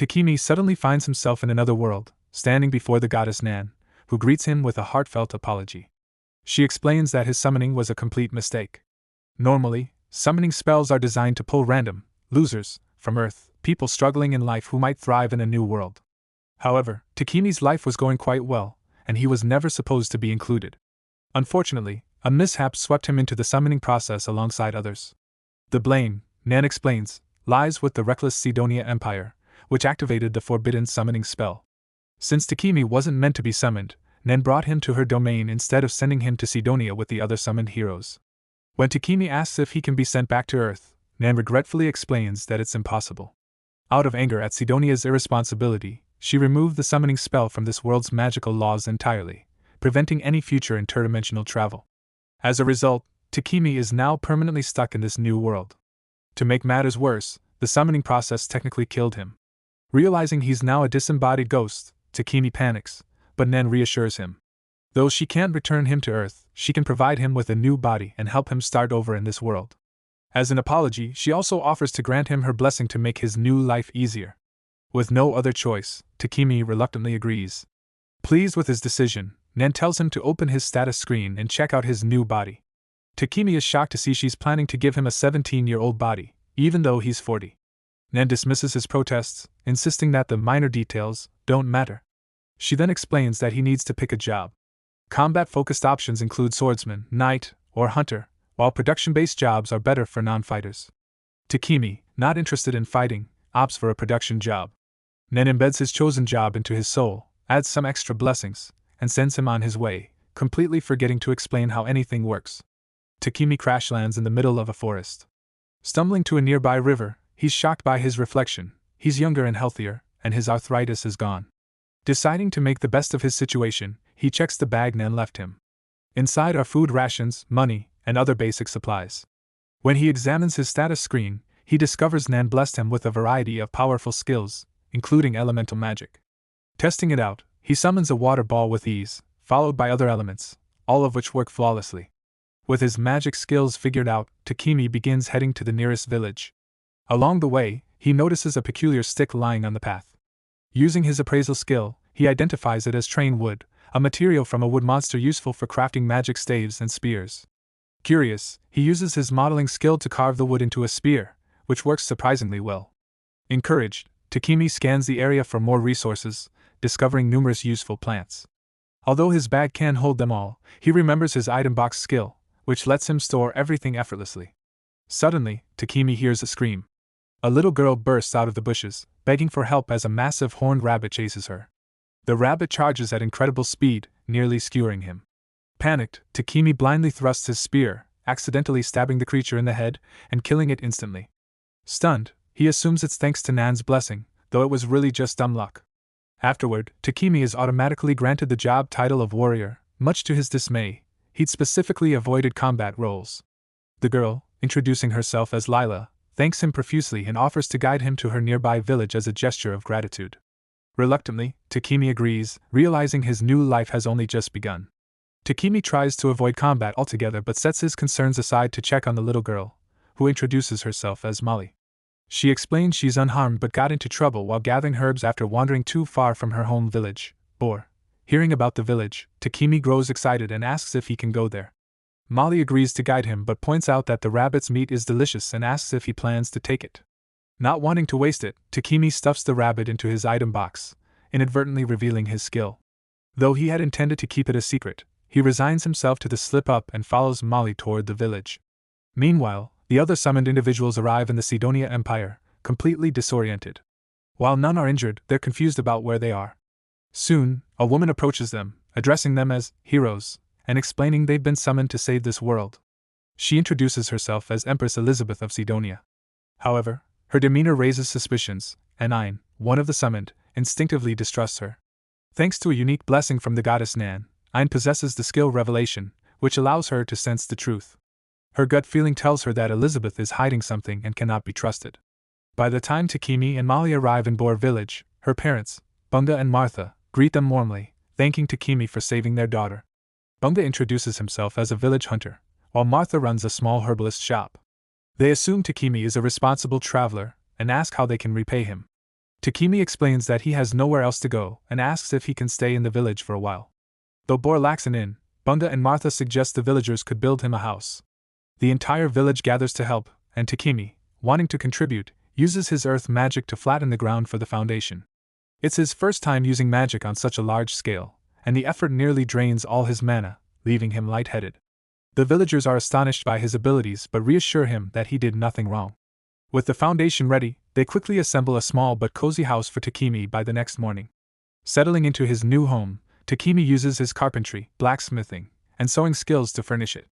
Takemi suddenly finds himself in another world, standing before the goddess Nan, who greets him with a heartfelt apology. She explains that his summoning was a complete mistake. Normally, summoning spells are designed to pull random losers from Earth, people struggling in life who might thrive in a new world. However, Takemi's life was going quite well, and he was never supposed to be included. Unfortunately, a mishap swept him into the summoning process alongside others. The blame, Nan explains, lies with the reckless Sidonia Empire, which activated the forbidden summoning spell. Since Takemi wasn't meant to be summoned, Nan brought him to her domain instead of sending him to Sidonia with the other summoned heroes. When Takemi asks if he can be sent back to Earth, Nan regretfully explains that it's impossible. Out of anger at Sidonia's irresponsibility, she removed the summoning spell from this world's magical laws entirely, preventing any future interdimensional travel. As a result, Takemi is now permanently stuck in this new world. To make matters worse, the summoning process technically killed him. Realizing he's now a disembodied ghost, Takemi panics, but Nan reassures him. Though she can't return him to Earth, she can provide him with a new body and help him start over in this world. As an apology, she also offers to grant him her blessing to make his new life easier. With no other choice, Takemi reluctantly agrees. Pleased with his decision, Nan tells him to open his status screen and check out his new body. Takemi is shocked to see she's planning to give him a 17-year-old body, even though he's 40. Nan dismisses his protests, insisting that the minor details don't matter. She then explains that he needs to pick a job. Combat-focused options include swordsman, knight, or hunter, while production-based jobs are better for non-fighters. Takemi, not interested in fighting, opts for a production job. Nan embeds his chosen job into his soul, adds some extra blessings, and sends him on his way, completely forgetting to explain how anything works. Takemi crash lands in the middle of a forest. Stumbling to a nearby river, he's shocked by his reflection. He's younger and healthier, and his arthritis is gone. Deciding to make the best of his situation, he checks the bag Nan left him. Inside are food rations, money, and other basic supplies. When he examines his status screen, he discovers Nan blessed him with a variety of powerful skills, including elemental magic. Testing it out, he summons a water ball with ease, followed by other elements, all of which work flawlessly. With his magic skills figured out, Takemi begins heading to the nearest village. Along the way, he notices a peculiar stick lying on the path. Using his appraisal skill, he identifies it as train wood, a material from a wood monster useful for crafting magic staves and spears. Curious, he uses his modeling skill to carve the wood into a spear, which works surprisingly well. Encouraged, Takemi scans the area for more resources, discovering numerous useful plants. Although his bag can't hold them all, he remembers his item box skill, which lets him store everything effortlessly. Suddenly, Takemi hears a scream. A little girl bursts out of the bushes, begging for help as a massive horned rabbit chases her. The rabbit charges at incredible speed, nearly skewering him. Panicked, Takemi blindly thrusts his spear, accidentally stabbing the creature in the head and killing it instantly. Stunned, he assumes it's thanks to Nan's blessing, though it was really just dumb luck. Afterward, Takemi is automatically granted the job title of warrior. Much to his dismay, he'd specifically avoided combat roles. The girl, introducing herself as Lila, thanks him profusely and offers to guide him to her nearby village as a gesture of gratitude. Reluctantly, Takemi agrees, realizing his new life has only just begun. Takemi tries to avoid combat altogether but sets his concerns aside to check on the little girl, who introduces herself as Molly. She explains she's unharmed but got into trouble while gathering herbs after wandering too far from her home village, Bor. Hearing about the village, Takemi grows excited and asks if he can go there. Molly agrees to guide him but points out that the rabbit's meat is delicious and asks if he plans to take it. Not wanting to waste it, Takemi stuffs the rabbit into his item box, inadvertently revealing his skill. Though he had intended to keep it a secret, he resigns himself to the slip-up and follows Molly toward the village. Meanwhile, the other summoned individuals arrive in the Sidonia Empire, completely disoriented. While none are injured, they're confused about where they are. Soon, a woman approaches them, addressing them as heroes, and explaining they've been summoned to save this world. She introduces herself as Empress Elizabeth of Sidonia. However, her demeanor raises suspicions, and Ein, one of the summoned, instinctively distrusts her. Thanks to a unique blessing from the goddess Nan, Ein possesses the skill Revelation, which allows her to sense the truth. Her gut feeling tells her that Elizabeth is hiding something and cannot be trusted. By the time Takemi and Molly arrive in Bor village, her parents, Bunga and Martha, greet them warmly, thanking Takemi for saving their daughter. Bunga introduces himself as a village hunter, while Martha runs a small herbalist shop. They assume Takemi is a responsible traveler and ask how they can repay him. Takemi explains that he has nowhere else to go and asks if he can stay in the village for a while. Though Bor lacks an inn, Bunga and Martha suggest the villagers could build him a house. The entire village gathers to help, and Takemi, wanting to contribute, uses his earth magic to flatten the ground for the foundation. It's his first time using magic on such a large scale, and the effort nearly drains all his mana, leaving him lightheaded. The villagers are astonished by his abilities but reassure him that he did nothing wrong. With the foundation ready, they quickly assemble a small but cozy house for Takemi by the next morning. Settling into his new home, Takemi uses his carpentry, blacksmithing, and sewing skills to furnish it.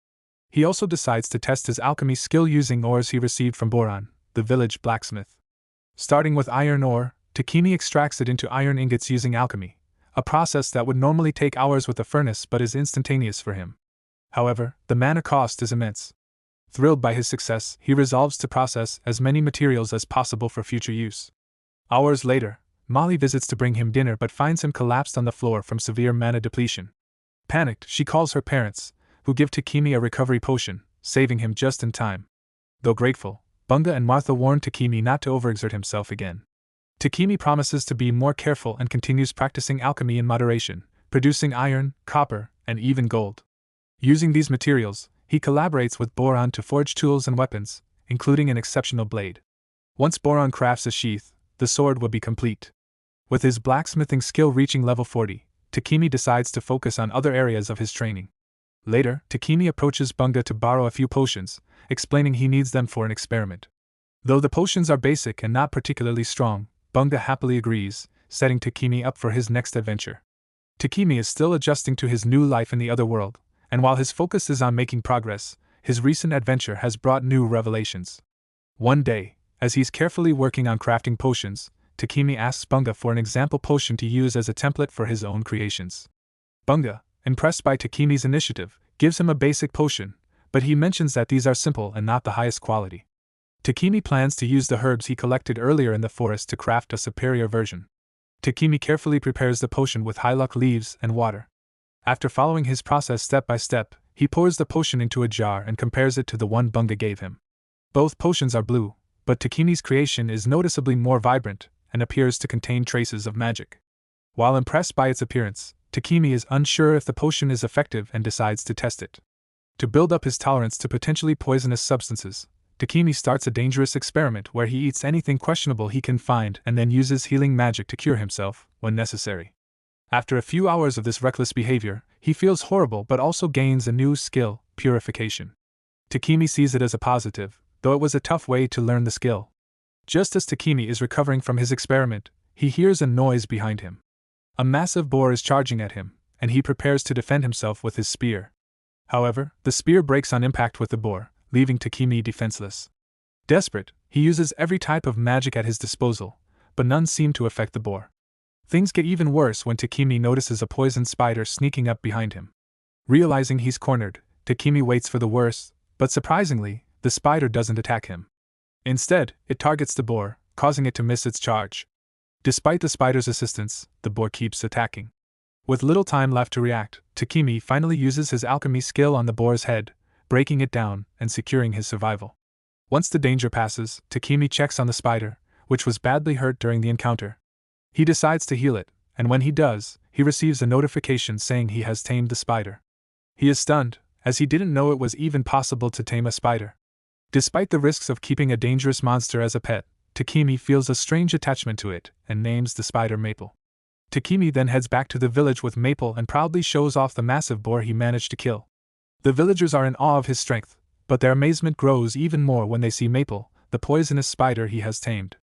He also decides to test his alchemy skill using ores he received from Boran, the village blacksmith. Starting with iron ore, Takemi extracts it into iron ingots using alchemy, a process that would normally take hours with a furnace but is instantaneous for him. However, the mana cost is immense. Thrilled by his success, he resolves to process as many materials as possible for future use. Hours later, Molly visits to bring him dinner but finds him collapsed on the floor from severe mana depletion. Panicked, she calls her parents, who give Takemi a recovery potion, saving him just in time. Though grateful, Bunga and Martha warn Takemi not to overexert himself again. Takemi promises to be more careful and continues practicing alchemy in moderation, producing iron, copper, and even gold. Using these materials, he collaborates with Boran to forge tools and weapons, including an exceptional blade. Once Boran crafts a sheath, the sword will be complete. With his blacksmithing skill reaching level 40, Takemi decides to focus on other areas of his training. Later, Takemi approaches Bunga to borrow a few potions, explaining he needs them for an experiment. Though the potions are basic and not particularly strong, Bunga happily agrees, setting Takemi up for his next adventure. Takemi is still adjusting to his new life in the other world, and while his focus is on making progress, his recent adventure has brought new revelations. One day, as he's carefully working on crafting potions, Takemi asks Bunga for an example potion to use as a template for his own creations. Bunga, impressed by Takemi's initiative, gives him a basic potion, but he mentions that these are simple and not the highest quality. Takemi plans to use the herbs he collected earlier in the forest to craft a superior version. Takemi carefully prepares the potion with hylock leaves and water. After following his process step by step, he pours the potion into a jar and compares it to the one Bunga gave him. Both potions are blue, but Takemi's creation is noticeably more vibrant and appears to contain traces of magic. While impressed by its appearance, Takemi is unsure if the potion is effective and decides to test it. To build up his tolerance to potentially poisonous substances, Takemi starts a dangerous experiment where he eats anything questionable he can find and then uses healing magic to cure himself, when necessary. After a few hours of this reckless behavior, he feels horrible but also gains a new skill, purification. Takemi sees it as a positive, though it was a tough way to learn the skill. Just as Takemi is recovering from his experiment, he hears a noise behind him. A massive boar is charging at him, and he prepares to defend himself with his spear. However, the spear breaks on impact with the boar, leaving Takemi defenseless. Desperate, he uses every type of magic at his disposal, but none seem to affect the boar. Things get even worse when Takemi notices a poisoned spider sneaking up behind him. Realizing he's cornered, Takemi waits for the worst, but surprisingly, the spider doesn't attack him. Instead, it targets the boar, causing it to miss its charge. Despite the spider's assistance, the boar keeps attacking. With little time left to react, Takemi finally uses his alchemy skill on the boar's head, breaking it down and securing his survival. Once the danger passes, Takemi checks on the spider, which was badly hurt during the encounter. He decides to heal it, and when he does, he receives a notification saying he has tamed the spider. He is stunned, as he didn't know it was even possible to tame a spider. Despite the risks of keeping a dangerous monster as a pet, Takemi feels a strange attachment to it and names the spider Maple. Takemi then heads back to the village with Maple and proudly shows off the massive boar he managed to kill. The villagers are in awe of his strength, but their amazement grows even more when they see Maple, the poisonous spider he has tamed.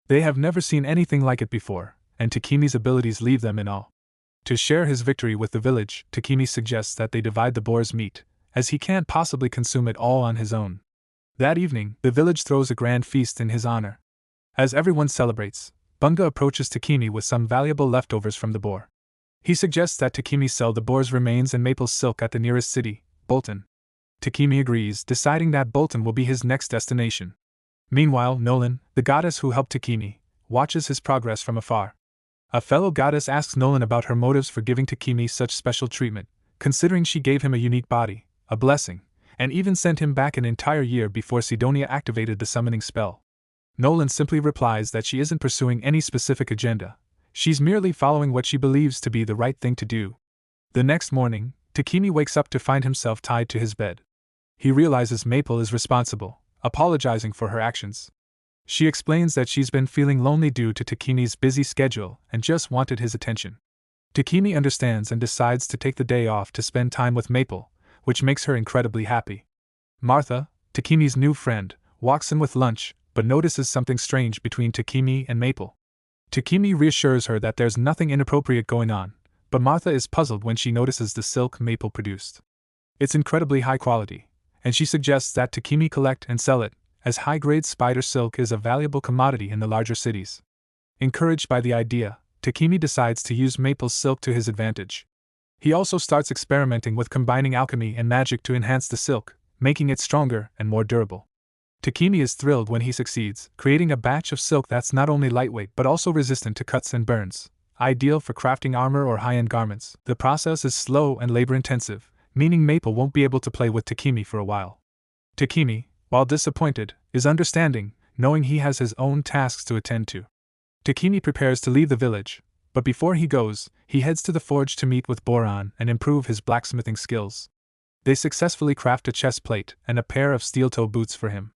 They have never seen anything like it before, and Takemi's abilities leave them in awe. To share his victory with the village, Takemi suggests that they divide the boar's meat, as he can't possibly consume it all on his own. That evening, the village throws a grand feast in his honor. As everyone celebrates, Bunga approaches Takemi with some valuable leftovers from the boar. He suggests that Takemi sell the boar's remains and Maple's silk at the nearest city, Bolton. Takemi agrees, deciding that Bolton will be his next destination. Meanwhile, Nolan, the goddess who helped Takemi, watches his progress from afar. A fellow goddess asks Nolan about her motives for giving Takemi such special treatment, considering she gave him a unique body, a blessing, and even sent him back an entire year before Sidonia activated the summoning spell. Nolan simply replies that she isn't pursuing any specific agenda, she's merely following what she believes to be the right thing to do. The next morning, Takemi wakes up to find himself tied to his bed. He realizes Maple is responsible, apologizing for her actions. She explains that she's been feeling lonely due to Takemi's busy schedule and just wanted his attention. Takemi understands and decides to take the day off to spend time with Maple, which makes her incredibly happy. Martha, Takemi's new friend, walks in with lunch, but notices something strange between Takemi and Maple. Takemi reassures her that there's nothing inappropriate going on, but Martha is puzzled when she notices the silk Maple produced. It's incredibly high quality, and she suggests that Takemi collect and sell it, as high-grade spider silk is a valuable commodity in the larger cities. Encouraged by the idea, Takemi decides to use Maple's silk to his advantage. He also starts experimenting with combining alchemy and magic to enhance the silk, making it stronger and more durable. Takemi is thrilled when he succeeds, creating a batch of silk that's not only lightweight but also resistant to cuts and burns, ideal for crafting armor or high-end garments. The process is slow and labor-intensive, meaning Maple won't be able to play with Takemi for a while. Takemi, while disappointed, is understanding, knowing he has his own tasks to attend to. Takemi prepares to leave the village, but before he goes, he heads to the forge to meet with Boran and improve his blacksmithing skills. They successfully craft a chest plate and a pair of steel-toe boots for him.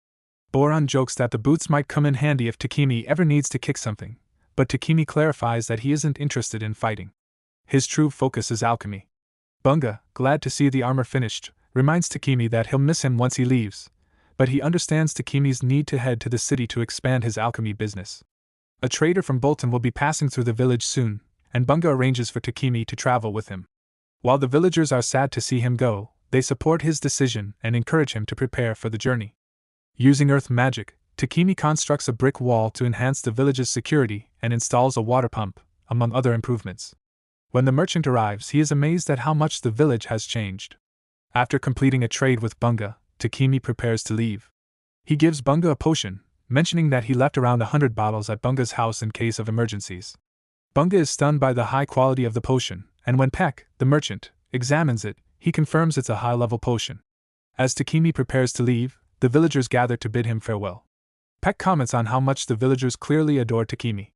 Boran jokes that the boots might come in handy if Takemi ever needs to kick something, but Takemi clarifies that he isn't interested in fighting. His true focus is alchemy. Bunga, glad to see the armor finished, reminds Takemi that he'll miss him once he leaves, but he understands Takemi's need to head to the city to expand his alchemy business. A trader from Bolton will be passing through the village soon, and Bunga arranges for Takemi to travel with him. While the villagers are sad to see him go, they support his decision and encourage him to prepare for the journey. Using earth magic, Takemi constructs a brick wall to enhance the village's security and installs a water pump, among other improvements. When the merchant arrives, he is amazed at how much the village has changed. After completing a trade with Bunga, Takemi prepares to leave. He gives Bunga a potion, mentioning that he left around 100 bottles at Bunga's house in case of emergencies. Bunga is stunned by the high quality of the potion, and when Peck, the merchant, examines it, he confirms it's a high-level potion. As Takemi prepares to leave, the villagers gather to bid him farewell. Peck comments on how much the villagers clearly adore Takemi.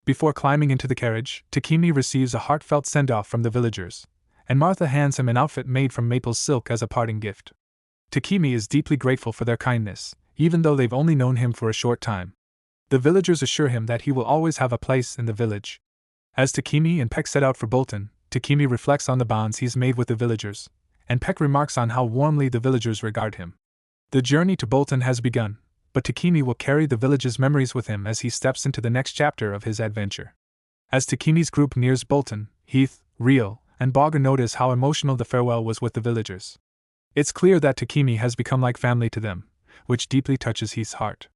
Before climbing into the carriage, Takemi receives a heartfelt send-off from the villagers, and Martha hands him an outfit made from maple silk as a parting gift. Takemi is deeply grateful for their kindness, even though they've only known him for a short time. The villagers assure him that he will always have a place in the village. As Takemi and Peck set out for Bolton, Takemi reflects on the bonds he's made with the villagers, and Peck remarks on how warmly the villagers regard him. The journey to Bolton has begun, but Takemi will carry the village's memories with him as he steps into the next chapter of his adventure. As Takemi's group nears Bolton, Heath, Ryo, and Bogger notice how emotional the farewell was with the villagers. It's clear that Takemi has become like family to them, which deeply touches Heath's heart.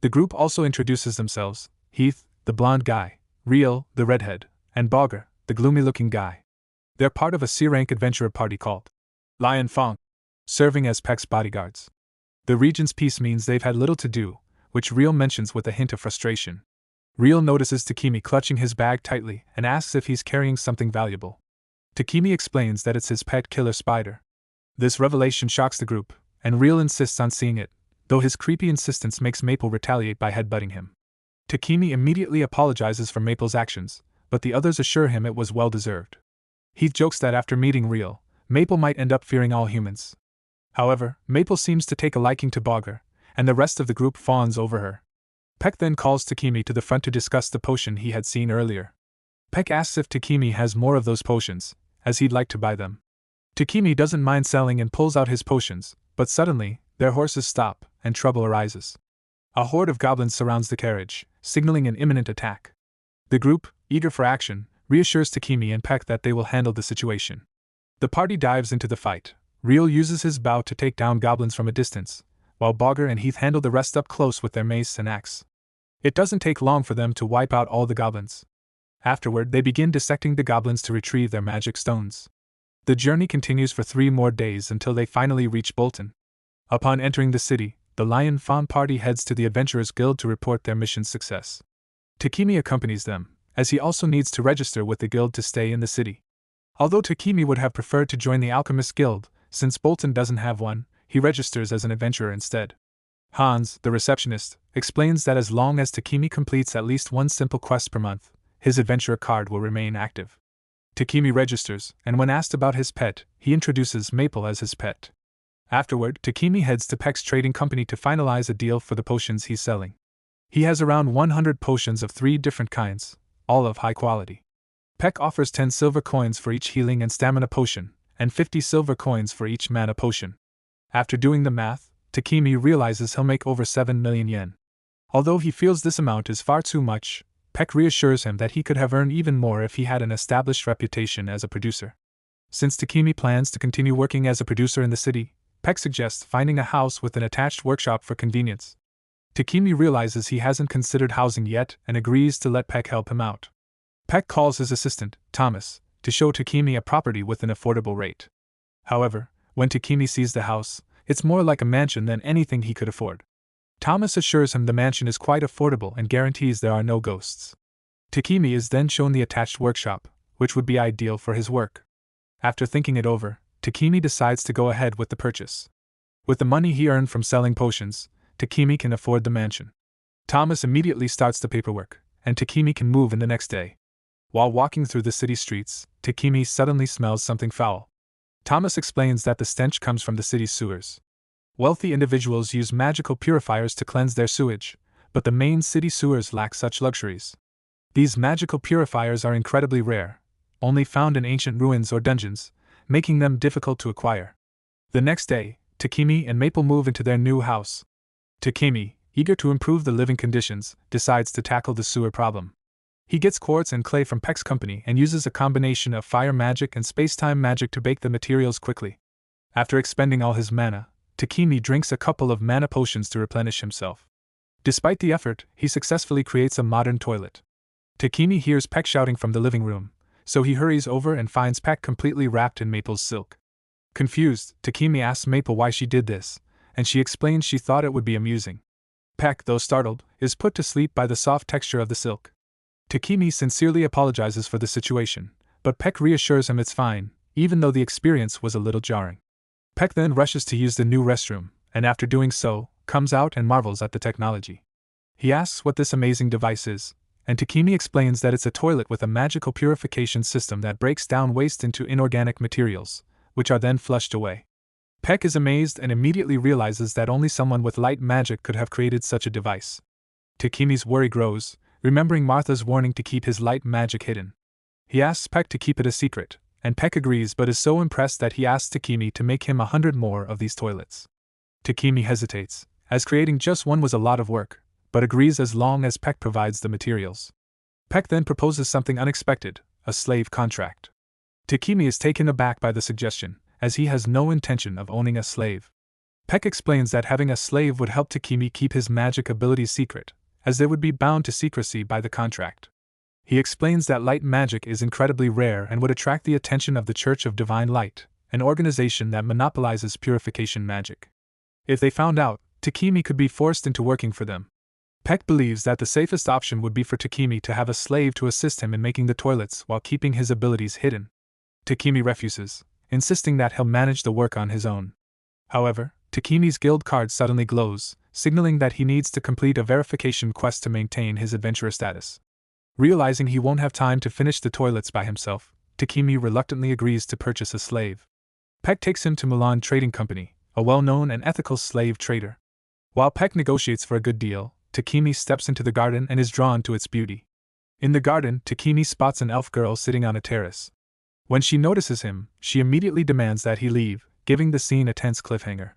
The group also introduces themselves: Heath, the blonde guy; Ryo, the redhead; and Bogger, the gloomy-looking guy. They're part of a C-rank adventurer party called Lion Fong, serving as Peck's bodyguards. The region's peace means they've had little to do, which Ryo mentions with a hint of frustration. Ryo notices Takemi clutching his bag tightly and asks if he's carrying something valuable. Takemi explains that it's his pet killer spider. This revelation shocks the group, and Ryo insists on seeing it, though his creepy insistence makes Maple retaliate by headbutting him. Takemi immediately apologizes for Maple's actions, but the others assure him it was well-deserved. Heath jokes that after meeting Ryo, Maple might end up fearing all humans. However, Maple seems to take a liking to Bogger, and the rest of the group fawns over her. Peck then calls Takemi to the front to discuss the potion he had seen earlier. Peck asks if Takemi has more of those potions, as he'd like to buy them. Takemi doesn't mind selling and pulls out his potions, but suddenly, their horses stop, and trouble arises. A horde of goblins surrounds the carriage, signaling an imminent attack. The group, eager for action, reassures Takemi and Peck that they will handle the situation. The party dives into the fight. Ryo uses his bow to take down goblins from a distance, while Bogger and Heath handle the rest up close with their mace and axe. It doesn't take long for them to wipe out all the goblins. Afterward, they begin dissecting the goblins to retrieve their magic stones. The journey continues for 3 more days until they finally reach Bolton. Upon entering the city, the Lion Fawn party heads to the Adventurers Guild to report their mission's success. Takemi accompanies them, as he also needs to register with the guild to stay in the city. Although Takemi would have preferred to join the Alchemist Guild, since Bolton doesn't have one, he registers as an adventurer instead. Hans, the receptionist, explains that as long as Takemi completes at least one simple quest per month, his adventurer card will remain active. Takemi registers, and when asked about his pet, he introduces Maple as his pet. Afterward, Takemi heads to Peck's trading company to finalize a deal for the potions he's selling. He has around 100 potions of 3 different kinds, all of high quality. Peck offers 10 silver coins for each healing and stamina potion, and 50 silver coins for each mana potion. After doing the math, Takemi realizes he'll make over 7 million yen. Although he feels this amount is far too much, Peck reassures him that he could have earned even more if he had an established reputation as a producer. Since Takemi plans to continue working as a producer in the city, Peck suggests finding a house with an attached workshop for convenience. Takemi realizes he hasn't considered housing yet and agrees to let Peck help him out. Peck calls his assistant, Thomas, to show Takemi a property with an affordable rate. However, when Takemi sees the house, it's more like a mansion than anything he could afford. Thomas assures him the mansion is quite affordable and guarantees there are no ghosts. Takemi is then shown the attached workshop, which would be ideal for his work. After thinking it over, Takemi decides to go ahead with the purchase. With the money he earned from selling potions, Takemi can afford the mansion. Thomas immediately starts the paperwork, and Takemi can move in the next day. While walking through the city streets, Takemi suddenly smells something foul. Thomas explains that the stench comes from the city's sewers. Wealthy individuals use magical purifiers to cleanse their sewage, but the main city sewers lack such luxuries. These magical purifiers are incredibly rare, only found in ancient ruins or dungeons, making them difficult to acquire. The next day, Takemi and Maple move into their new house. Takemi, eager to improve the living conditions, decides to tackle the sewer problem. He gets quartz and clay from Peck's company and uses a combination of fire magic and space-time magic to bake the materials quickly. After expending all his mana, Takemi drinks a couple of mana potions to replenish himself. Despite the effort, he successfully creates a modern toilet. Takemi hears Peck shouting from the living room, so he hurries over and finds Peck completely wrapped in Maple's silk. Confused, Takemi asks Maple why she did this, and she explains she thought it would be amusing. Peck, though startled, is put to sleep by the soft texture of the silk. Takemi sincerely apologizes for the situation, but Peck reassures him it's fine, even though the experience was a little jarring. Peck then rushes to use the new restroom, and after doing so, comes out and marvels at the technology. He asks what this amazing device is, and Takemi explains that it's a toilet with a magical purification system that breaks down waste into inorganic materials, which are then flushed away. Peck is amazed and immediately realizes that only someone with light magic could have created such a device. Takemi's worry grows, remembering Martha's warning to keep his light magic hidden. He asks Peck to keep it a secret, and Peck agrees but is so impressed that he asks Takemi to make him 100 more of these toilets. Takemi hesitates, as creating just one was a lot of work, but agrees as long as Peck provides the materials. Peck then proposes something unexpected, a slave contract. Takemi is taken aback by the suggestion, as he has no intention of owning a slave. Peck explains that having a slave would help Takemi keep his magic abilities secret, as they would be bound to secrecy by the contract. He explains that light magic is incredibly rare and would attract the attention of the Church of Divine Light, an organization that monopolizes purification magic. If they found out, Takemi could be forced into working for them. Peck believes that the safest option would be for Takemi to have a slave to assist him in making the toilets while keeping his abilities hidden. Takemi refuses, insisting that he'll manage the work on his own. However, Takemi's guild card suddenly glows, signaling that he needs to complete a verification quest to maintain his adventurer status. Realizing he won't have time to finish the toilets by himself, Takemi reluctantly agrees to purchase a slave. Peck takes him to Milan Trading Company, a well-known and ethical slave trader. While Peck negotiates for a good deal, Takemi steps into the garden and is drawn to its beauty. In the garden, Takemi spots an elf girl sitting on a terrace. When she notices him, she immediately demands that he leave, giving the scene a tense cliffhanger.